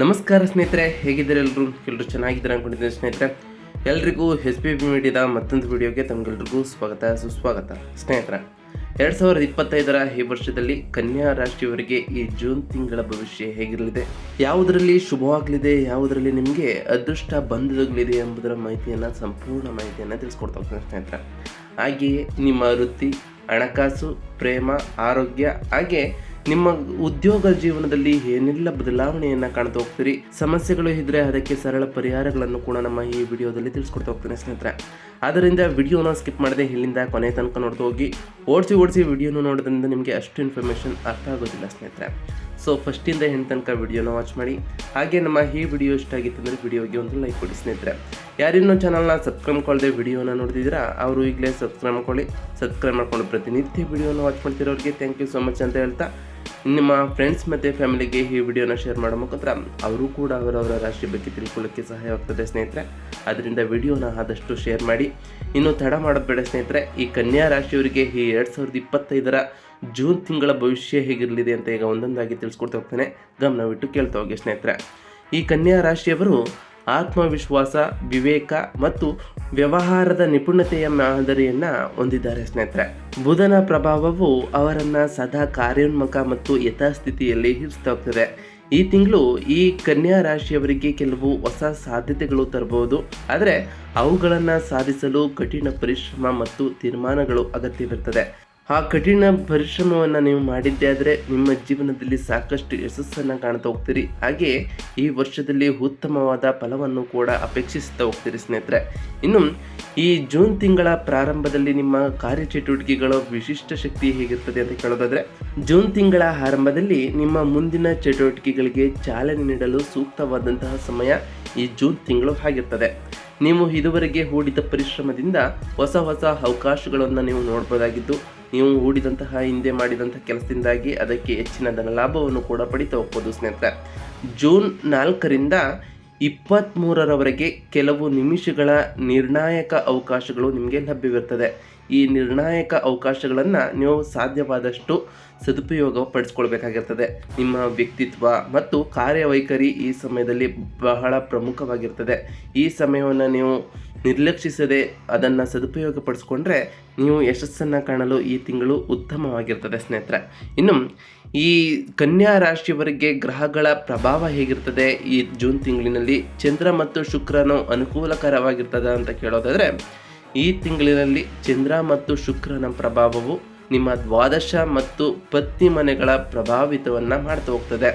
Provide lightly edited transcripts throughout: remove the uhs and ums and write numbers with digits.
ನಮಸ್ಕಾರ ಸ್ನೇಹಿತರೆ, ಹೇಗಿದ್ದಾರೆ ಎಲ್ಲರೂ ಚೆನ್ನಾಗಿದ್ದಾರೆ ಅನ್ಕೊಂಡಿದ್ದೀನಿ ಸ್ನೇಹಿತರೆ. ಎಲ್ರಿಗೂ SPB ಮೀಡಿಯಾದ ಮತ್ತೊಂದು ವಿಡಿಯೋಗೆ ತಮಗೆಲ್ರಿಗೂ ಸ್ವಾಗತ ಸುಸ್ವಾಗತ. ಸ್ನೇಹಿತರೆ, 2025ರ ಈ ವರ್ಷದಲ್ಲಿ ಕನ್ಯಾ ರಾಶಿಯವರಿಗೆ ಈ ಜೂನ್ ತಿಂಗಳ ಭವಿಷ್ಯ ಹೇಗಿರಲಿದೆ, ಯಾವುದರಲ್ಲಿ ಶುಭವಾಗಲಿದೆ, ಯಾವುದರಲ್ಲಿ ನಿಮಗೆ ಅದೃಷ್ಟ ಬಂದೊದಗಲಿದೆ ಎಂಬುದರ ಸಂಪೂರ್ಣ ಮಾಹಿತಿಯನ್ನು ತಿಳಿಸ್ಕೊಡ್ತಾ ಹೋಗ್ತೀನಿ ಸ್ನೇಹಿತರೆ. ಹಾಗೆಯೇ ನಿಮ್ಮ ವೃತ್ತಿ, ಹಣಕಾಸು, ಪ್ರೇಮ, ಆರೋಗ್ಯ, ಹಾಗೆ ನಿಮ್ಮ ಉದ್ಯೋಗ ಜೀವನದಲ್ಲಿ ಏನೆಲ್ಲ ಬದಲಾವಣೆಯನ್ನು ಕಾಣ್ತಾ ಹೋಗ್ತೀರಿ, ಸಮಸ್ಯೆಗಳು ಇದ್ದರೆ ಅದಕ್ಕೆ ಸರಳ ಪರಿಹಾರಗಳನ್ನು ಕೂಡ ನಮ್ಮ ಈ ವಿಡಿಯೋದಲ್ಲಿ ತಿಳಿಸ್ಕೊಡ್ತಾ ಹೋಗ್ತೀನಿ ಸ್ನೇಹಿತರೆ. ಆದ್ದರಿಂದ ವಿಡಿಯೋನ ಸ್ಕಿಪ್ ಮಾಡದೆ ಇಲ್ಲಿಂದ ಕೊನೆ ತನಕ ನೋಡ್ತಾ ಹೋಗಿ. ಓಡಿಸಿ ವಿಡಿಯೋನ ನೋಡೋದ್ರಿಂದ ನಿಮಗೆ ಅಷ್ಟು ಇನ್ಫಾರ್ಮೇಷನ್ ಅರ್ಥ ಆಗೋದಿಲ್ಲ ಸ್ನೇಹಿತರೆ. ಸೊ ಫಸ್ಟಿಂದ ಎಂಡ್ ತನಕ ವಿಡಿಯೋನ ವಾಚ್ ಮಾಡಿ. ಹಾಗೆ ನಮ್ಮ ಈ ವಿಡಿಯೋ ಇಷ್ಟ ಆಗಿತ್ತು ಅಂದರೆ ವಿಡಿಯೋಗೆ ಒಂದು ಲೈಕ್ ಕೊಡಿ ಸ್ನೇಹಿತರೆ. ಯಾರಿನ್ನೂ ಚಾನಲ್ನ ಸಬ್ಸ್ಕ್ರೈಬ್ ಮಾಡ್ಕೊಳ್ಳದೆ ವಿಡಿಯೋನ ನೋಡ್ತಿದ್ದೀರಾ ಅವರು ಈಗಲೇ ಸಬ್ಸ್ಕ್ರೈಬ್ ಮಾಡ್ಕೊಂಡು ಪ್ರತಿನಿತ್ಯ ವಿಡಿಯೋನ ವಾಚ್ ಮಾಡ್ತಿರೋರಿಗೆ ಥ್ಯಾಂಕ್ ಯು ಸೊ ಮಚ್ ಅಂತ ಹೇಳ್ತಾ, ನಿಮ್ಮ ಫ್ರೆಂಡ್ಸ್ ಮತ್ತು ಫ್ಯಾಮಿಲಿಗೆ ಈ ವಿಡಿಯೋನ ಶೇರ್ ಮಾಡೋ ಮುಖಾಂತರ ಅವರು ಕೂಡ ಅವರವರ ರಾಶಿ ಬಗ್ಗೆ ತಿಳ್ಕೊಳ್ಳೋಕ್ಕೆ ಸಹಾಯವಾಗ್ತದೆ ಸ್ನೇಹಿತರೆ. ಅದರಿಂದ ವಿಡಿಯೋನ ಆದಷ್ಟು ಶೇರ್ ಮಾಡಿ. ಇನ್ನು ತಡ ಮಾಡೋದು ಬೇಡ ಸ್ನೇಹಿತರೆ. ಈ ಕನ್ಯಾ ರಾಶಿಯವರಿಗೆ ಈ 2025ರ ಜೂನ್ ತಿಂಗಳ ಭವಿಷ್ಯ ಹೇಗಿರಲಿದೆ ಅಂತ ಈಗ ಒಂದೊಂದಾಗಿ ತಿಳಿಸ್ಕೊಡ್ತಾ ಹೋಗ್ತಾನೆ. ಗಮನವಿಟ್ಟು ಕೇಳ್ತಾ ಹೋಗಿ ಸ್ನೇಹಿತರೆ. ಈ ಕನ್ಯಾ ರಾಶಿಯವರು ಆತ್ಮವಿಶ್ವಾಸ, ವಿವೇಕ ಮತ್ತು ವ್ಯವಹಾರದ ನಿಪುಣತೆಯ ಮಾದರಿಯನ್ನು ಹೊಂದಿದ್ದಾರೆ ಸ್ನೇಹಿತರೆ. ಬುಧನ ಪ್ರಭಾವವು ಅವರನ್ನು ಸದಾ ಕಾರ್ಯೋನ್ಮುಖ ಮತ್ತು ಯಥಾಸ್ಥಿತಿಯಲ್ಲಿ ಇರಿಸ್ತಾ ಹೋಗ್ತದೆ. ಈ ತಿಂಗಳು ಈ ಕನ್ಯಾ ರಾಶಿಯವರಿಗೆ ಕೆಲವು ಹೊಸ ಸಾಧ್ಯತೆಗಳು ತರಬಹುದು, ಆದರೆ ಅವುಗಳನ್ನು ಸಾಧಿಸಲು ಕಠಿಣ ಪರಿಶ್ರಮ ಮತ್ತು ತೀರ್ಮಾನಗಳು ಅಗತ್ಯವಿರ್ತದೆ. ಆ ಕಠಿಣ ಪರಿಶ್ರಮವನ್ನು ನೀವು ಮಾಡಿದ್ದೇ ಆದರೆ ನಿಮ್ಮ ಜೀವನದಲ್ಲಿ ಸಾಕಷ್ಟು ಯಶಸ್ಸನ್ನು ಕಾಣ್ತಾ ಹೋಗ್ತೀರಿ. ಹಾಗೆಯೇ ಈ ವರ್ಷದಲ್ಲಿ ಉತ್ತಮವಾದ ಫಲವನ್ನು ಕೂಡ ಅಪೇಕ್ಷಿಸ್ತಾ ಹೋಗ್ತೀರಿ ಸ್ನೇಹಿತರೆ. ಇನ್ನು ಈ ಜೂನ್ ತಿಂಗಳ ಪ್ರಾರಂಭದಲ್ಲಿ ನಿಮ್ಮ ಕಾರ್ಯಚಟುವಟಿಕೆಗಳ ವಿಶಿಷ್ಟ ಶಕ್ತಿ ಹೇಗಿರ್ತದೆ ಅಂತ ಕೇಳೋದಾದರೆ, ಜೂನ್ ತಿಂಗಳ ಆರಂಭದಲ್ಲಿ ನಿಮ್ಮ ಮುಂದಿನ ಚಟುವಟಿಕೆಗಳಿಗೆ ಚಾಲನೆ ನೀಡಲು ಸೂಕ್ತವಾದಂತಹ ಸಮಯ ಈ ಜೂನ್ ತಿಂಗಳು ಆಗಿರ್ತದೆ. ನೀವು ಇದುವರೆಗೆ ಹೂಡಿದ ಪರಿಶ್ರಮದಿಂದ ಹೊಸ ಅವಕಾಶಗಳನ್ನು ನೀವು ನೋಡ್ಬೋದಾಗಿದ್ದು, ನೀವು ಹೂಡಿದಂತಹ ಹಿಂದೆ ಮಾಡಿದಂತಹ ಕೆಲಸದಿಂದಾಗಿ ಅದಕ್ಕೆ ಹೆಚ್ಚಿನ ಧನಲಾಭವನ್ನು ಕೂಡ ಪಡಿತಾ ಹೋಗ್ಬೋದು ಸ್ನೇಹಿತರೆ. ಜೂನ್ 4ರಿಂದ 23ರವರೆಗೆ ಕೆಲವು ನಿಮಿಷಗಳ ನಿರ್ಣಾಯಕ ಅವಕಾಶಗಳು ನಿಮಗೆ ಲಭ್ಯವಿರ್ತದೆ. ಈ ನಿರ್ಣಾಯಕ ಅವಕಾಶಗಳನ್ನು ನೀವು ಸಾಧ್ಯವಾದಷ್ಟು ಸದುಪಯೋಗ ಪಡಿಸ್ಕೊಳ್ಬೇಕಾಗಿರ್ತದೆ. ನಿಮ್ಮ ವ್ಯಕ್ತಿತ್ವ ಮತ್ತು ಕಾರ್ಯವೈಖರಿ ಈ ಸಮಯದಲ್ಲಿ ಬಹಳ ಪ್ರಮುಖವಾಗಿರ್ತದೆ. ಈ ಸಮಯವನ್ನು ನೀವು ನಿರ್ಲಕ್ಷಿಸದೆ ಅದನ್ನು ಸದುಪಯೋಗ ಪಡಿಸ್ಕೊಂಡ್ರೆ ನೀವು ಯಶಸ್ಸನ್ನು ಕಾಣಲು ಈ ತಿಂಗಳು ಉತ್ತಮವಾಗಿರ್ತದೆ ಸ್ನೇಹಿತರೆ. ಇನ್ನು ಈ ಕನ್ಯಾ ರಾಶಿಯವರಿಗೆ ಗ್ರಹಗಳ ಪ್ರಭಾವ ಹೇಗಿರ್ತದೆ ಈ ಜೂನ್ ತಿಂಗಳಿನಲ್ಲಿ, ಚಂದ್ರ ಮತ್ತು ಶುಕ್ರನು ಅನುಕೂಲಕರವಾಗಿರ್ತದೆ ಅಂತ ಕೇಳೋದಾದರೆ, ಈ ತಿಂಗಳಿನಲ್ಲಿ ಚಂದ್ರ ಮತ್ತು ಶುಕ್ರನ ಪ್ರಭಾವವು ನಿಮ್ಮ ದ್ವಾದಶ ಮತ್ತು ಪತ್ನಿ ಮನೆಗಳ ಪ್ರಭಾವಿತವನ್ನು ಮಾಡ್ತಾ ಹೋಗ್ತದೆ.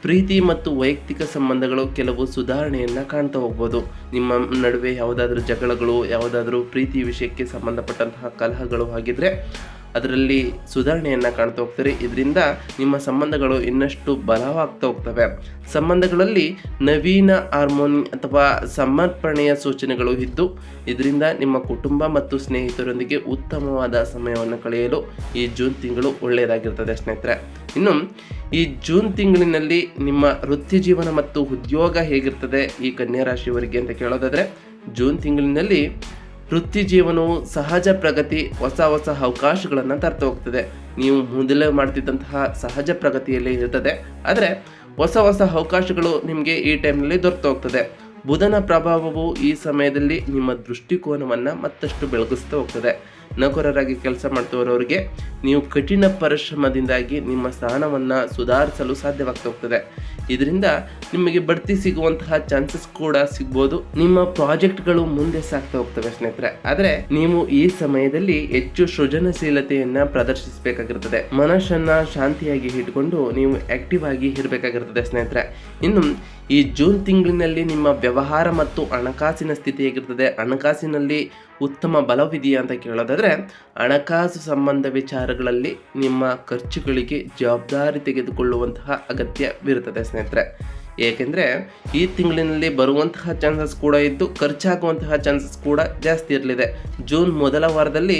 ಪ್ರೀತಿ ಮತ್ತು ವೈಯಕ್ತಿಕ ಸಂಬಂಧಗಳು ಕೆಲವು ಸುಧಾರಣೆಯನ್ನು ಕಾಣ್ತಾ ಹೋಗ್ಬೋದು. ನಿಮ್ಮ ನಡುವೆ ಯಾವುದಾದ್ರೂ ಜಗಳಗಳು, ಯಾವುದಾದ್ರೂ ಪ್ರೀತಿ ವಿಷಯಕ್ಕೆ ಸಂಬಂಧಪಟ್ಟಂತಹ ಕಲಹಗಳು ಆಗಿದ್ರೆ ಅದರಲ್ಲಿ ಸುಧಾರಣೆಯನ್ನು ಕಾಣ್ತಾ ಹೋಗ್ತಾರೆ. ಇದರಿಂದ ನಿಮ್ಮ ಸಂಬಂಧಗಳು ಇನ್ನಷ್ಟು ಬಲವಾಗ್ತಾ ಹೋಗ್ತವೆ. ಸಂಬಂಧಗಳಲ್ಲಿ ನವೀನ ಹಾರ್ಮೋನಿ ಅಥವಾ ಸಮರ್ಪಣೆಯ ಸೂಚನೆಗಳು ಇದ್ದು, ಇದರಿಂದ ನಿಮ್ಮ ಕುಟುಂಬ ಮತ್ತು ಸ್ನೇಹಿತರೊಂದಿಗೆ ಉತ್ತಮವಾದ ಸಮಯವನ್ನು ಕಳೆಯಲು ಈ ಜೂನ್ ತಿಂಗಳು ಒಳ್ಳೆಯದಾಗಿರ್ತದೆ ಸ್ನೇಹಿತರೆ. ಇನ್ನು ಈ ಜೂನ್ ತಿಂಗಳಿನಲ್ಲಿ ನಿಮ್ಮ ವೃತ್ತಿ ಜೀವನ ಮತ್ತು ಉದ್ಯೋಗ ಹೇಗಿರ್ತದೆ ಈ ಕನ್ಯಾ ರಾಶಿಯವರಿಗೆ ಅಂತ ಕೇಳೋದಾದರೆ, ಜೂನ್ ತಿಂಗಳಿನಲ್ಲಿ ವೃತ್ತಿ ಜೀವನವು ಸಹಜ ಪ್ರಗತಿ, ಹೊಸ ಅವಕಾಶಗಳನ್ನು ತರ್ತಾ ಹೋಗ್ತದೆ. ನೀವು ಮೊದಲೇ ಮಾಡ್ತಿದ್ದಂತಹ ಸಹಜ ಪ್ರಗತಿಯಲ್ಲಿ ಇರ್ತದೆ, ಆದರೆ ಹೊಸ ಅವಕಾಶಗಳು ನಿಮಗೆ ಈ ಟೈಮ್ನಲ್ಲಿ ದೊರೆತು ಹೋಗ್ತದೆ. ಬುಧನ ಪ್ರಭಾವವು ಈ ಸಮಯದಲ್ಲಿ ನಿಮ್ಮ ದೃಷ್ಟಿಕೋನವನ್ನು ಮತ್ತಷ್ಟು ಬೆಳಗಿಸ್ತಾ ಹೋಗ್ತದೆ. ನೌಕರರಾಗಿ ಕೆಲಸ ಮಾಡ್ತಿರೋರಿಗೆ ನೀವು ಕಠಿಣ ಪರಿಶ್ರಮದಿಂದಾಗಿ ನಿಮ್ಮ ಸ್ಥಾನವನ್ನು ಸುಧಾರಿಸಲು ಸಾಧ್ಯವಾಗ್ತಾ ಹೋಗ್ತದೆ. ಇದರಿಂದ ನಿಮಗೆ ಬಡ್ತಿ ಸಿಗುವಂತಹ ಚಾನ್ಸಸ್ ಕೂಡ ಸಿಗ್ಬೋದು. ನಿಮ್ಮ ಪ್ರಾಜೆಕ್ಟ್ಗಳು ಮುಂದೆ ಸಾಗ್ತಾ ಹೋಗ್ತವೆ ಸ್ನೇಹಿತರೆ. ಆದರೆ ನೀವು ಈ ಸಮಯದಲ್ಲಿ ಹೆಚ್ಚು ಸೃಜನಶೀಲತೆಯನ್ನು ಪ್ರದರ್ಶಿಸಬೇಕಾಗಿರ್ತದೆ. ಮನಸ್ಸನ್ನು ಶಾಂತಿಯಾಗಿ ಇಟ್ಕೊಂಡು ನೀವು ಆಕ್ಟಿವ್ ಆಗಿ ಇರಬೇಕಾಗಿರ್ತದೆ ಸ್ನೇಹಿತರೆ. ಇನ್ನು ಈ ಜೂನ್ ತಿಂಗಳಿನಲ್ಲಿ ನಿಮ್ಮ ವ್ಯವಹಾರ ಮತ್ತು ಹಣಕಾಸಿನ ಸ್ಥಿತಿ ಹೇಗಿರ್ತದೆ, ಹಣಕಾಸಿನಲ್ಲಿ ಉತ್ತಮ ಬಲವಿದೆಯಾ ಅಂತ ಕೇಳೋದಾದರೆ, ಹಣಕಾಸು ಸಂಬಂಧ ವಿಚಾರಗಳಲ್ಲಿ ನಿಮ್ಮ ಖರ್ಚುಗಳಿಗೆ ಜವಾಬ್ದಾರಿ ತೆಗೆದುಕೊಳ್ಳುವಂತಹ ಅಗತ್ಯವಿರುತ್ತದೆ ಸ್ನೇಹಿತರೆ. ಏಕೆಂದರೆ ಈ ತಿಂಗಳಿನಲ್ಲಿ ಬರುವಂತಹ ಚಾನ್ಸಸ್ ಕೂಡ ಇದ್ದು, ಖರ್ಚಾಗುವಂತಹ ಚಾನ್ಸಸ್ ಕೂಡ ಜಾಸ್ತಿ ಇರಲಿದೆ. ಜೂನ್ ಮೊದಲ ವಾರದಲ್ಲಿ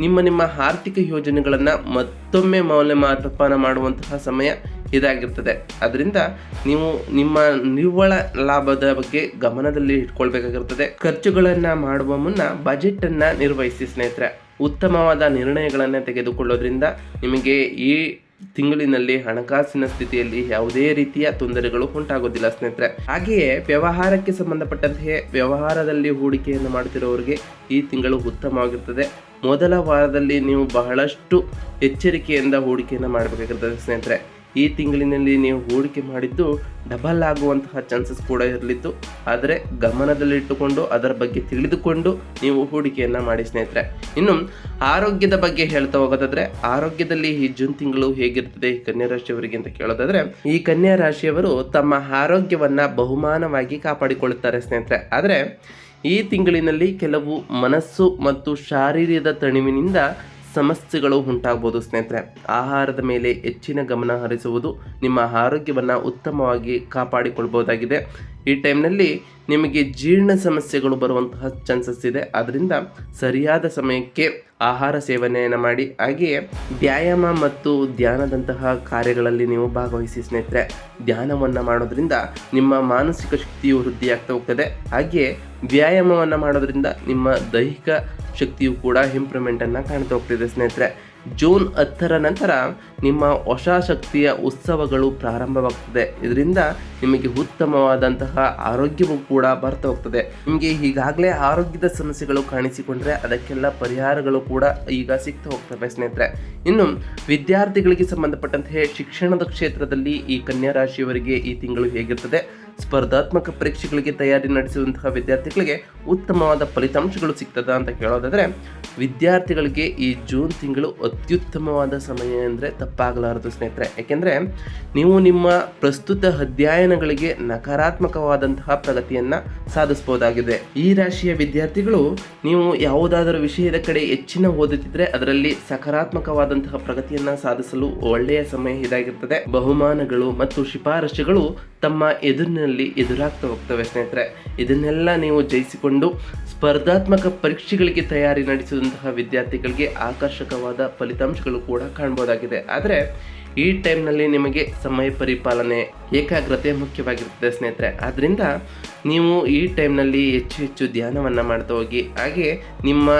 ನಿಮ್ಮ ಆರ್ಥಿಕ ಯೋಜನೆಗಳನ್ನು ಮತ್ತೊಮ್ಮೆ ಮೌಲ್ಯಮಾಪನ ಮಾಡುವಂತಹ ಸಮಯ ಇದಾಗಿರ್ತದೆ. ಅದರಿಂದ ನೀವು ನಿಮ್ಮ ನಿವ್ವಳ ಲಾಭದ ಬಗ್ಗೆ ಗಮನದಲ್ಲಿ ಇಟ್ಕೊಳ್ಬೇಕಾಗಿರ್ತದೆ. ಖರ್ಚುಗಳನ್ನು ಮಾಡುವ ಮುನ್ನ ಬಜೆಟನ್ನು ನಿರ್ವಹಿಸಿ ಸ್ನೇಹಿತರೆ. ಉತ್ತಮವಾದ ನಿರ್ಣಯಗಳನ್ನು ತೆಗೆದುಕೊಳ್ಳೋದ್ರಿಂದ ನಿಮಗೆ ಈ ತಿಂಗಳಿನಲ್ಲಿ ಹಣಕಾಸಿನ ಸ್ಥಿತಿಯಲ್ಲಿ ಯಾವುದೇ ರೀತಿಯ ತೊಂದರೆಗಳು ಉಂಟಾಗೋದಿಲ್ಲ ಸ್ನೇಹಿತರೆ. ಹಾಗೆಯೇ ವ್ಯವಹಾರಕ್ಕೆ ಸಂಬಂಧಪಟ್ಟಂತೆ ವ್ಯವಹಾರದಲ್ಲಿ ಹೂಡಿಕೆಯನ್ನು ಮಾಡುತ್ತಿರುವವರಿಗೆ ಈ ತಿಂಗಳು ಉತ್ತಮವಾಗಿರ್ತದೆ. ಮೊದಲ ವಾರದಲ್ಲಿ ನೀವು ಬಹಳಷ್ಟು ಎಚ್ಚರಿಕೆಯಿಂದ ಹೂಡಿಕೆಯನ್ನು ಮಾಡಬೇಕಾಗಿರ್ತದೆ ಸ್ನೇಹಿತರೆ. ಈ ತಿಂಗಳಿನಲ್ಲಿ ನೀವು ಹೂಡಿಕೆ ಮಾಡಿದ್ದು ಡಬಲ್ ಆಗುವಂತಹ ಚಾನ್ಸಸ್ ಕೂಡ ಇರಲಿತ್ತು. ಆದರೆ ಗಮನದಲ್ಲಿಟ್ಟುಕೊಂಡು ಅದರ ಬಗ್ಗೆ ತಿಳಿದುಕೊಂಡು ನೀವು ಹೂಡಿಕೆಯನ್ನು ಮಾಡಿ ಸ್ನೇಹಿತರೆ. ಇನ್ನು ಆರೋಗ್ಯದ ಬಗ್ಗೆ ಹೇಳ್ತಾ ಹೋಗೋದಾದ್ರೆ, ಆರೋಗ್ಯದಲ್ಲಿ ಈ ಜೂನ್ ತಿಂಗಳು ಹೇಗಿರ್ತದೆ ಈ ಕನ್ಯಾ ರಾಶಿಯವರಿಗೆ ಅಂತ ಕೇಳೋದಾದ್ರೆ, ಈ ಕನ್ಯಾ ರಾಶಿಯವರು ತಮ್ಮ ಆರೋಗ್ಯವನ್ನ ಬಹುಮಾನವಾಗಿ ಕಾಪಾಡಿಕೊಳ್ಳುತ್ತಾರೆ ಸ್ನೇಹಿತರೆ. ಆದರೆ ಈ ತಿಂಗಳಿನಲ್ಲಿ ಕೆಲವು ಮನಸ್ಸು ಮತ್ತು ಶಾರೀರಿಕ ತಣಿವಿನಿಂದ ಸಮಸ್ಯೆಗಳು ಉಂಟಾಗಬಹುದು ಸ್ನೇಹಿತರೆ. ಆಹಾರದ ಮೇಲೆ ಹೆಚ್ಚಿನ ಗಮನ ಹರಿಸುವುದು ನಿಮ್ಮ ಆರೋಗ್ಯವನ್ನು ಉತ್ತಮವಾಗಿ ಕಾಪಾಡಿಕೊಳ್ಬಹುದಾಗಿದೆ. ಈ ಟೈಮ್ನಲ್ಲಿ ನಿಮಗೆ ಜೀರ್ಣ ಸಮಸ್ಯೆಗಳು ಬರುವಂತಹ ಚಾನ್ಸಸ್ ಇದೆ. ಆದ್ದರಿಂದ ಸರಿಯಾದ ಸಮಯಕ್ಕೆ ಆಹಾರ ಸೇವನೆಯನ್ನು ಮಾಡಿ. ಹಾಗೆಯೇ ವ್ಯಾಯಾಮ ಮತ್ತು ಧ್ಯಾನದಂತಹ ಕಾರ್ಯಗಳಲ್ಲಿ ನೀವು ಭಾಗವಹಿಸಿ ಸ್ನೇಹಿತರೆ. ಧ್ಯಾನವನ್ನು ಮಾಡೋದ್ರಿಂದ ನಿಮ್ಮ ಮಾನಸಿಕ ಶಕ್ತಿಯು ವೃದ್ಧಿಯಾಗ್ತಾ ಹೋಗ್ತದೆ. ಹಾಗೆಯೇ ವ್ಯಾಯಾಮವನ್ನು ಮಾಡೋದ್ರಿಂದ ನಿಮ್ಮ ದೈಹಿಕ ಶಕ್ತಿಯು ಕೂಡ ಇಂಪ್ರೂವ್ಮೆಂಟನ್ನು ಕಾಣ್ತಾ ಹೋಗ್ತಿದೆ ಸ್ನೇಹಿತರೆ. ಜೂನ್ 10ರ ನಂತರ ನಿಮ್ಮ ಹೊಸ ಶಕ್ತಿಯ ಉತ್ಸವಗಳು ಪ್ರಾರಂಭವಾಗ್ತದೆ. ಇದರಿಂದ ನಿಮಗೆ ಉತ್ತಮವಾದಂತಹ ಆರೋಗ್ಯವೂ ಕೂಡ ಬರ್ತಾ ಹೋಗ್ತದೆ. ನಿಮಗೆ ಈಗಾಗಲೇ ಆರೋಗ್ಯದ ಸಮಸ್ಯೆಗಳು ಕಾಣಿಸಿಕೊಂಡ್ರೆ ಅದಕ್ಕೆಲ್ಲ ಪರಿಹಾರಗಳು ಕೂಡ ಈಗ ಸಿಗ್ತಾ ಹೋಗ್ತವೆ ಸ್ನೇಹಿತರೆ. ಇನ್ನು ವಿದ್ಯಾರ್ಥಿಗಳಿಗೆ ಸಂಬಂಧಪಟ್ಟಂತೆ ಶಿಕ್ಷಣದ ಕ್ಷೇತ್ರದಲ್ಲಿ ಈ ಕನ್ಯಾ ರಾಶಿಯವರಿಗೆ ಈ ತಿಂಗಳು ಹೇಗಿರ್ತದೆ? ಸ್ಪರ್ಧಾತ್ಮಕ ಪರೀಕ್ಷೆಗಳಿಗೆ ತಯಾರಿ ನಡೆಸುವಂತಹ ವಿದ್ಯಾರ್ಥಿಗಳಿಗೆ ಉತ್ತಮವಾದ ಫಲಿತಾಂಶಗಳು ಸಿಗ್ತದ ಅಂತ ಕೇಳೋದಾದರೆ, ವಿದ್ಯಾರ್ಥಿಗಳಿಗೆ ಈ ಜೂನ್ ತಿಂಗಳು ಅತ್ಯುತ್ತಮವಾದ ಸಮಯ ಅಂದರೆ ತಪ್ಪಾಗಲಾರದು ಸ್ನೇಹಿತರೆ. ಯಾಕೆಂದರೆ ನೀವು ನಿಮ್ಮ ಪ್ರಸ್ತುತ ಅಧ್ಯಯನಗಳಿಗೆ ನಕಾರಾತ್ಮಕವಾದಂತಹ ಪ್ರಗತಿಯನ್ನು ಸಾಧಿಸಬಹುದಾಗಿದೆ. ಈ ರಾಶಿಯ ವಿದ್ಯಾರ್ಥಿಗಳು ನೀವು ಯಾವುದಾದರೂ ವಿಷಯದ ಕಡೆ ಹೆಚ್ಚಿನ ಓದುತ್ತಿದ್ದರೆ ಅದರಲ್ಲಿ ಸಕಾರಾತ್ಮಕವಾದಂತಹ ಪ್ರಗತಿಯನ್ನು ಸಾಧಿಸಲು ಒಳ್ಳೆಯ ಸಮಯ ಇದಾಗಿರ್ತದೆ. ಬಹುಮಾನಗಳು ಮತ್ತು ಶಿಫಾರಸುಗಳು ತಮ್ಮ ಎದುರಾಗ್ತಾ ಹೋಗ್ತವೆ ಸ್ನೇಹಿತರೆ. ಇದನ್ನೆಲ್ಲ ನೀವು ಜಯಿಸಿಕೊಂಡು ಸ್ಪರ್ಧಾತ್ಮಕ ಪರೀಕ್ಷೆಗಳಿಗೆ ತಯಾರಿ ನಡೆಸುವಂತಹ ವಿದ್ಯಾರ್ಥಿಗಳಿಗೆ ಆಕರ್ಷಕವಾದ ಫಲಿತಾಂಶಗಳು ಕೂಡ ಕಾಣಬಹುದಾಗಿದೆ. ಆದರೆ ಈ ಟೈಮ್ನಲ್ಲಿ ನಿಮಗೆ ಸಮಯ ಪರಿಪಾಲನೆ, ಏಕಾಗ್ರತೆ ಮುಖ್ಯವಾಗಿರ್ತದೆ ಸ್ನೇಹಿತರೆ. ಆದ್ದರಿಂದ ನೀವು ಈ ಟೈಮ್ನಲ್ಲಿ ಹೆಚ್ಚು ಧ್ಯಾನವನ್ನು ಮಾಡ್ತಾ ಹೋಗಿ. ಹಾಗೆ ನಿಮ್ಮ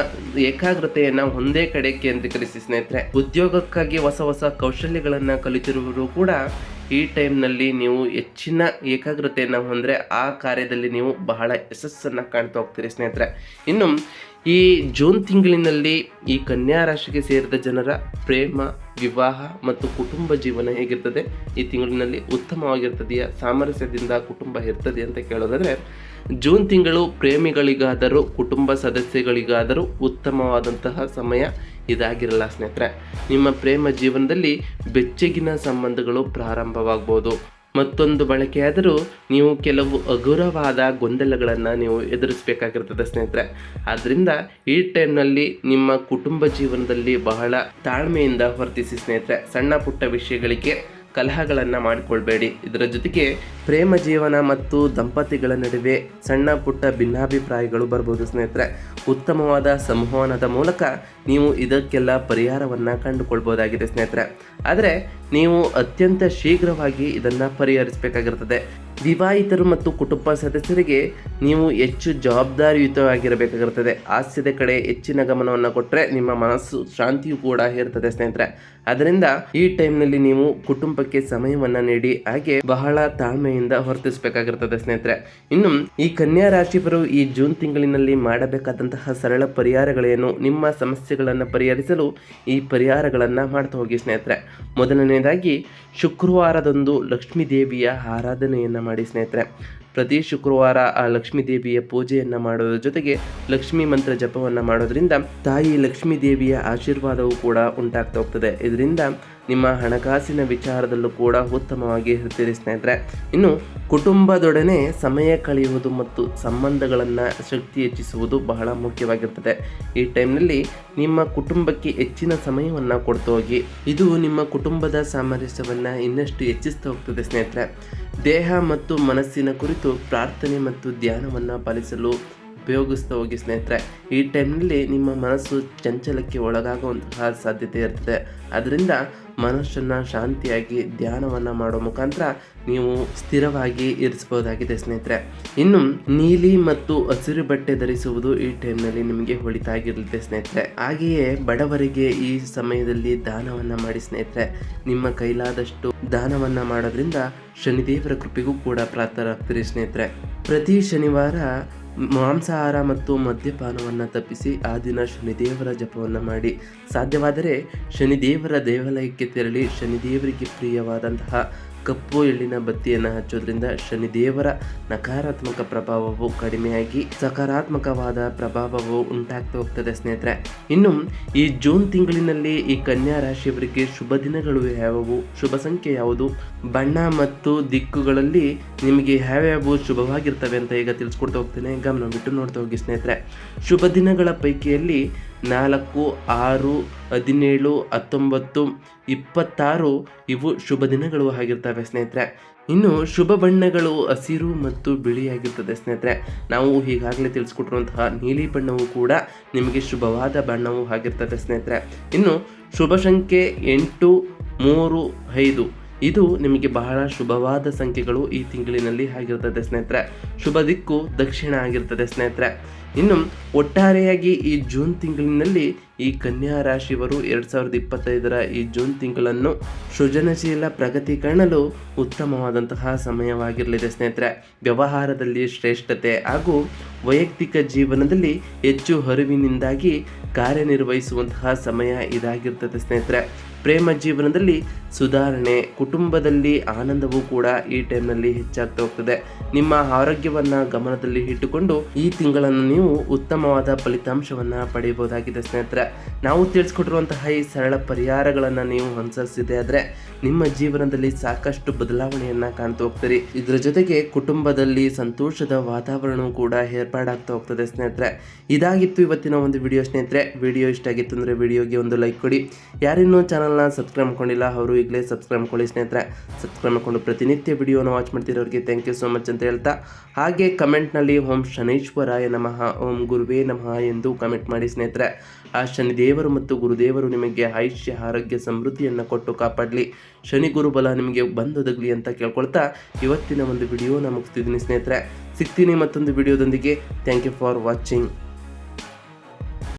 ಏಕಾಗ್ರತೆಯನ್ನು ಒಂದೇ ಕಡೆ ಕೇಂದ್ರೀಕರಿಸಿ ಸ್ನೇಹಿತರೆ. ಉದ್ಯೋಗಕ್ಕಾಗಿ ಹೊಸ ಕೌಶಲ್ಯಗಳನ್ನು ಕಲಿತಿರುವವರು ಕೂಡ ಈ ಟೈಮ್ನಲ್ಲಿ ನೀವು ಹೆಚ್ಚಿನ ಏಕಾಗ್ರತೆಯನ್ನು ಹೊಂದರೆ ಆ ಕಾರ್ಯದಲ್ಲಿ ನೀವು ಬಹಳ ಯಶಸ್ಸನ್ನು ಕಾಣ್ತಾ ಹೋಗ್ತೀರಿ ಸ್ನೇಹಿತರೆ. ಇನ್ನು ಈ ಜೂನ್ ತಿಂಗಳಿನಲ್ಲಿ ಈ ಕನ್ಯಾ ರಾಶಿಗೆ ಸೇರಿದ ಜನರ ಪ್ರೇಮ, ವಿವಾಹ ಮತ್ತು ಕುಟುಂಬ ಜೀವನ ಹೇಗಿರ್ತದೆ? ಈ ತಿಂಗಳಿನಲ್ಲಿ ಉತ್ತಮವಾಗಿರ್ತದೆಯಾ? ಸಾಮರಸ್ಯದಿಂದ ಕುಟುಂಬ ಇರ್ತದೆ ಅಂತ ಕೇಳೋದಾದರೆ, ಜೂನ್ ತಿಂಗಳು ಪ್ರೇಮಿಗಳಿಗಾದರೂ ಕುಟುಂಬ ಸದಸ್ಯಗಳಿಗಾದರೂ ಉತ್ತಮವಾದಂತಹ ಸಮಯ ಇದಾಗಿರಲ್ಲ ಸ್ನೇಹಿತರೆ. ನಿಮ್ಮ ಪ್ರೇಮ ಜೀವನದಲ್ಲಿ ಬೆಚ್ಚಗಿನ ಸಂಬಂಧಗಳು ಪ್ರಾರಂಭವಾಗ್ಬೋದು. ಮತ್ತೊಂದು ಬಳಕೆಯಾದರೂ ನೀವು ಕೆಲವು ಹಗುರವಾದ ಗೊಂದಲಗಳನ್ನು ನೀವು ಎದುರಿಸಬೇಕಾಗಿರ್ತದೆ ಸ್ನೇಹಿತರೆ. ಆದ್ದರಿಂದ ಈ ಟೈಮ್ನಲ್ಲಿ ನಿಮ್ಮ ಕುಟುಂಬ ಜೀವನದಲ್ಲಿ ಬಹಳ ತಾಳ್ಮೆಯಿಂದ ವರ್ತಿಸಿ ಸ್ನೇಹಿತರೆ. ಸಣ್ಣ ಪುಟ್ಟ ವಿಷಯಗಳಿಗೆ ಕಲಹಗಳನ್ನು ಮಾಡಿಕೊಳ್ಬೇಡಿ. ಇದರ ಜೊತೆಗೆ ಪ್ರೇಮ ಜೀವನ ಮತ್ತು ದಂಪತಿಗಳ ನಡುವೆ ಸಣ್ಣ ಪುಟ್ಟ ಭಿನ್ನಾಭಿಪ್ರಾಯಗಳು ಬರ್ಬೋದು ಸ್ನೇಹಿತರೆ. ಉತ್ತಮವಾದ ಸಂವಹನದ ಮೂಲಕ ನೀವು ಇದಕ್ಕೆಲ್ಲ ಪರಿಹಾರವನ್ನು ಕಂಡುಕೊಳ್ಬೋದಾಗಿದೆ ಸ್ನೇಹಿತರೆ. ಆದರೆ ನೀವು ಅತ್ಯಂತ ಶೀಘ್ರವಾಗಿ ಇದನ್ನು ಪರಿಹರಿಸಬೇಕಾಗಿರ್ತದೆ. ವಿವಾಹಿತರು ಮತ್ತು ಕುಟುಂಬ ಸದಸ್ಯರಿಗೆ ನೀವು ಹೆಚ್ಚು ಜವಾಬ್ದಾರಿಯುತವಾಗಿರಬೇಕಾಗಿರ್ತದೆ. ಹಾಸ್ಯದ ಕಡೆ ಹೆಚ್ಚಿನ ಗಮನವನ್ನು ಕೊಟ್ಟರೆ ನಿಮ್ಮ ಮನಸ್ಸು ಶಾಂತಿಯೂ ಕೂಡ ಇರ್ತದೆ ಸ್ನೇಹಿತರೆ. ಅದರಿಂದ ಈ ಟೈಮ್ನಲ್ಲಿ ನೀವು ಕುಟುಂಬಕ್ಕೆ ಸಮಯವನ್ನು ನೀಡಿ ಹಾಗೆ ಬಹಳ ತಾಳ್ಮೆಯಿಂದ ವರ್ತಿಸಬೇಕಾಗಿರ್ತದೆ ಸ್ನೇಹಿತರೆ. ಇನ್ನು ಈ ಕನ್ಯಾ ರಾಶಿಯವರು ಈ ಜೂನ್ ತಿಂಗಳಿನಲ್ಲಿ ಮಾಡಬೇಕಾದಂತಹ ಸರಳ ಪರಿಹಾರಗಳೇನು? ನಿಮ್ಮ ಸಮಸ್ಯೆಗಳನ್ನು ಪರಿಹರಿಸಲು ಈ ಪರಿಹಾರಗಳನ್ನು ಮಾಡ್ತಾ ಹೋಗಿ ಸ್ನೇಹಿತರೆ. ಮೊದಲನೇದಾಗಿ ಶುಕ್ರವಾರದಂದು ಲಕ್ಷ್ಮೀ ದೇವಿಯ ಆರಾಧನೆಯನ್ನು ಮಾಡಿ ಸ್ನೇಹಿತರೆ. ಪ್ರತಿ ಶುಕ್ರವಾರ ಆ ಲಕ್ಷ್ಮೀ ದೇವಿಯ ಪೂಜೆಯನ್ನು ಮಾಡೋದ್ರ ಜೊತೆಗೆ ಲಕ್ಷ್ಮೀ ಮಂತ್ರ ಜಪವನ್ನು ಮಾಡೋದ್ರಿಂದ ತಾಯಿ ಲಕ್ಷ್ಮೀ ದೇವಿಯ ಆಶೀರ್ವಾದವೂ ಕೂಡ ಉಂಟಾಗ್ತಾ ಹೋಗ್ತದೆ. ಇದರಿಂದ ನಿಮ್ಮ ಹಣಕಾಸಿನ ವಿಚಾರದಲ್ಲೂ ಕೂಡ ಉತ್ತಮವಾಗಿ ಇರ್ತೀರಿ ಸ್ನೇಹಿತರೆ. ಇನ್ನು ಕುಟುಂಬದೊಡನೆ ಸಮಯ ಕಳೆಯುವುದು ಮತ್ತು ಸಂಬಂಧಗಳನ್ನು ಶಕ್ತಿ ಹೆಚ್ಚಿಸುವುದು ಬಹಳ ಮುಖ್ಯವಾಗಿರ್ತದೆ. ಈ ಟೈಮ್ನಲ್ಲಿ ನಿಮ್ಮ ಕುಟುಂಬಕ್ಕೆ ಹೆಚ್ಚಿನ ಸಮಯವನ್ನು ಕೊಡ್ತಾ ಹೋಗಿ. ಇದು ನಿಮ್ಮ ಕುಟುಂಬದ ಸಾಮರಸ್ಯವನ್ನು ಇನ್ನಷ್ಟು ಹೆಚ್ಚಿಸ್ತಾ ಹೋಗ್ತದೆ ಸ್ನೇಹಿತರೆ. ದೇಹ ಮತ್ತು ಮನಸ್ಸಿನ ಕುರಿತು ಪ್ರಾರ್ಥನೆ ಮತ್ತು ಧ್ಯಾನವನ್ನು ಪಾಲಿಸಲು ಉಪಯೋಗಿಸ್ತಾ ಹೋಗಿ ಸ್ನೇಹಿತರೆ. ಈ ಟೈಮ್ನಲ್ಲಿ ನಿಮ್ಮ ಮನಸ್ಸು ಚಂಚಲಕ್ಕೆ ಒಳಗಾಗುವಂತಹ ಸಾಧ್ಯತೆ ಇರ್ತದೆ. ಅದರಿಂದ ಮನಸ್ಸನ್ನು ಶಾಂತಿಯಾಗಿ ಧ್ಯಾನವನ್ನು ಮಾಡೋ ಮುಖಾಂತರ ನೀವು ಸ್ಥಿರವಾಗಿ ಇರಿಸಬಹುದಾಗಿದೆ ಸ್ನೇಹಿತರೆ. ಇನ್ನು ನೀಲಿ ಮತ್ತು ಹಸಿರು ಬಟ್ಟೆ ಧರಿಸುವುದು ಈ ಟೈಮ್ನಲ್ಲಿ ನಿಮಗೆ ಒಳಿತಾಗಿರುತ್ತೆ ಸ್ನೇಹಿತರೆ. ಹಾಗೆಯೇ ಬಡವರಿಗೆ ಈ ಸಮಯದಲ್ಲಿ ದಾನವನ್ನು ಮಾಡಿ ಸ್ನೇಹಿತರೆ. ನಿಮ್ಮ ಕೈಲಾದಷ್ಟು ದಾನವನ್ನು ಮಾಡೋದ್ರಿಂದ ಶನಿದೇವರ ಕೃಪೆಗೂ ಕೂಡ ಪಾತ್ರರಾಗ್ತೀರಿ ಸ್ನೇಹಿತರೆ. ಪ್ರತಿ ಶನಿವಾರ ಮಾಂಸಾಹಾರ ಮತ್ತು ಮದ್ಯಪಾನವನ್ನು ತಪ್ಪಿಸಿ ಆ ದಿನ ಶನಿದೇವರ ಜಪವನ್ನು ಮಾಡಿ, ಸಾಧ್ಯವಾದರೆ ಶನಿದೇವರ ದೇವಾಲಯಕ್ಕೆ ತೆರಳಿ ಶನಿದೇವರಿಗೆ ಪ್ರಿಯವಾದಂತಹ ಕಪ್ಪು ಎಳ್ಳಿನ ಬತ್ತಿಯನ್ನು ಹಚ್ಚೋದ್ರಿಂದ ಶನಿದೇವರ ನಕಾರಾತ್ಮಕ ಪ್ರಭಾವವು ಕಡಿಮೆಯಾಗಿ ಸಕಾರಾತ್ಮಕವಾದ ಪ್ರಭಾವವು ಉಂಟಾಗ್ತಾ ಹೋಗ್ತದೆ ಸ್ನೇಹಿತರೆ. ಇನ್ನು ಈ ಜೂನ್ ತಿಂಗಳಿನಲ್ಲಿ ಈ ಕನ್ಯಾ ರಾಶಿಯವರಿಗೆ ಶುಭ ದಿನಗಳು ಯಾವುವು, ಶುಭ ಸಂಖ್ಯೆ ಯಾವುದು, ಬಣ್ಣ ಮತ್ತು ದಿಕ್ಕುಗಳಲ್ಲಿ ನಿಮಗೆ ಯಾವ್ಯಾವು ಶುಭವಾಗಿರ್ತವೆ ಅಂತ ಈಗ ತಿಳಿಸ್ಕೊಡ್ತಾ ಹೋಗ್ತೇನೆ. ಗಮನ ಬಿಟ್ಟು ನೋಡ್ತಾ ಹೋಗಿ ಸ್ನೇಹಿತರೆ. ಶುಭ ದಿನಗಳ ಪೈಕಿಯಲ್ಲಿ 4, 6, 17, 19, 26 ಇವು ಶುಭ ದಿನಗಳು ಆಗಿರ್ತವೆ ಸ್ನೇಹಿತರೆ. ಇನ್ನು ಶುಭ ಬಣ್ಣಗಳು ಹಸಿರು ಮತ್ತು ಬಿಳಿಯಾಗಿರ್ತದೆ ಸ್ನೇಹಿತರೆ. ನಾವು ಈಗಾಗಲೇ ತಿಳಿಸ್ಕೊಟ್ಟಿರುವಂತಹ ನೀಲಿ ಬಣ್ಣವು ಕೂಡ ನಿಮಗೆ ಶುಭವಾದ ಬಣ್ಣವು ಆಗಿರ್ತದೆ ಸ್ನೇಹಿತರೆ. ಇನ್ನು ಶುಭ ಸಂಖ್ಯೆ 8, 3, 5 ಇದು ನಿಮಗೆ ಬಹಳ ಶುಭವಾದ ಸಂಖ್ಯೆಗಳು ಈ ತಿಂಗಳಿನಲ್ಲಿ ಆಗಿರ್ತದೆ ಸ್ನೇಹಿತರೆ. ಶುಭ ದಿಕ್ಕು ದಕ್ಷಿಣ ಆಗಿರ್ತದೆ ಸ್ನೇಹಿತರೆ. ಇನ್ನು ಒಟ್ಟಾರೆಯಾಗಿ ಈ ಜೂನ್ ತಿಂಗಳಿನಲ್ಲಿ ಈ ಕನ್ಯಾ ರಾಶಿಯವರು 2025ರ ಈ ಜೂನ್ ತಿಂಗಳನ್ನು ಸೃಜನಶೀಲ ಪ್ರಗತಿ ಕಾಣಲು ಉತ್ತಮವಾದಂತಹ ಸಮಯವಾಗಿರಲಿದೆ ಸ್ನೇಹಿತರೆ. ವ್ಯವಹಾರದಲ್ಲಿ ಶ್ರೇಷ್ಠತೆ ಹಾಗೂ ವೈಯಕ್ತಿಕ ಜೀವನದಲ್ಲಿ ಹೆಚ್ಚು ಅರಿವಿನಿಂದಾಗಿ ಕಾರ್ಯನಿರ್ವಹಿಸುವಂತಹ ಸಮಯ ಇದಾಗಿರ್ತದೆ ಸ್ನೇಹಿತರೆ. ಪ್ರೇಮ ಜೀವನದಲ್ಲಿ ಸುಧಾರಣೆ, ಕುಟುಂಬದಲ್ಲಿ ಆನಂದವೂ ಕೂಡ ಈ ಟೈಮ್ನಲ್ಲಿ ಹೆಚ್ಚಾಗ್ತಾ ಹೋಗ್ತದೆ. ನಿಮ್ಮ ಆರೋಗ್ಯವನ್ನು ಗಮನದಲ್ಲಿ ಇಟ್ಟುಕೊಂಡು ಈ ತಿಂಗಳನ್ನು ನೀವು ಉತ್ತಮವಾದ ಫಲಿತಾಂಶವನ್ನು ಪಡೆಯಬಹುದಾಗಿದೆ ಸ್ನೇಹಿತರೆ. ನಾವು ತಿಳಿಸ್ಕೊಟ್ಟಿರುವಂತಹ ಈ ಸರಳ ಪರಿಹಾರಗಳನ್ನು ನೀವು ಅನುಸರಿಸಿದೆ ಆದರೆ ನಿಮ್ಮ ಜೀವನದಲ್ಲಿ ಸಾಕಷ್ಟು ಬದಲಾವಣೆಯನ್ನು ಕಾಣ್ತಾ ಹೋಗ್ತೀರಿ. ಇದರ ಜೊತೆಗೆ ಕುಟುಂಬದಲ್ಲಿ ಸಂತೋಷದ ವಾತಾವರಣವೂ ಕೂಡ ಏರ್ಪಾಡಾಗ್ತಾ ಹೋಗ್ತದೆ ಸ್ನೇಹಿತರೆ. ಇದಾಗಿತ್ತು ಇವತ್ತಿನ ಒಂದು ವಿಡಿಯೋ ಸ್ನೇಹಿತರೆ. ವಿಡಿಯೋ ಇಷ್ಟ ಆಗಿತ್ತು ಅಂದರೆ ವಿಡಿಯೋಗೆ ಒಂದು ಲೈಕ್ ಕೊಡಿ. ಯಾರಿನ್ನೂ ಚಾನಲ್ನ ಸಬ್ಸ್ಕ್ರೈಬ್ ಮಾಡ್ಕೊಂಡಿಲ್ಲ ಅವರು ಈಗಲೇ ಸಬ್ಸ್ಕ್ರೈಬ್ ಮಾಡ್ಕೊಳ್ಳಿ ಸ್ನೇಹಿತರೆ. ಸಬ್ಸ್ಕ್ರೈಬ್ ಮಾಡ್ಕೊಂಡು ಪ್ರತಿನಿತ್ಯ ವಿಡಿಯೋನ ವಾಚ್ ಮಾಡ್ತಿರೋರಿಗೆ ಥ್ಯಾಂಕ್ ಯು ಸೋ ಮಚ್ ಅಂತ ಹೇಳ್ತಾ, ಹಾಗೆ ಕಮೆಂಟ್ನಲ್ಲಿ ಓಂ ಶನೈಶ್ವರಾಯ ನಮಃ, ಓಂ ಗುರುವೇ ನಮಃ ಎಂದು ಕಮೆಂಟ್ ಮಾಡಿ ಸ್ನೇಹಿತರೆ. ಆ ಶನಿದೇವರು ಮತ್ತು ಗುರುದೇವರು ನಿಮಗೆ ಆಯುಷ್ಯ, ಆರೋಗ್ಯ, ಸಮೃದ್ಧಿಯನ್ನು ಕೊಟ್ಟು ಕಾಪಾಡಲಿ. ಶನಿ ಗುರು ಬಲ ನಿಮಗೆ ಬಂದೊದಗಲಿ ಅಂತ ಕೇಳ್ಕೊಳ್ತಾ ಇವತ್ತಿನ ಒಂದು ವಿಡಿಯೋನ ಮುಗಿಸ್ತಿದ್ದೀನಿ ಸ್ನೇಹಿತರೆ. ಸಿಗ್ತೀನಿ ಮತ್ತೊಂದು ವಿಡಿಯೋದೊಂದಿಗೆ. Thank you for watching.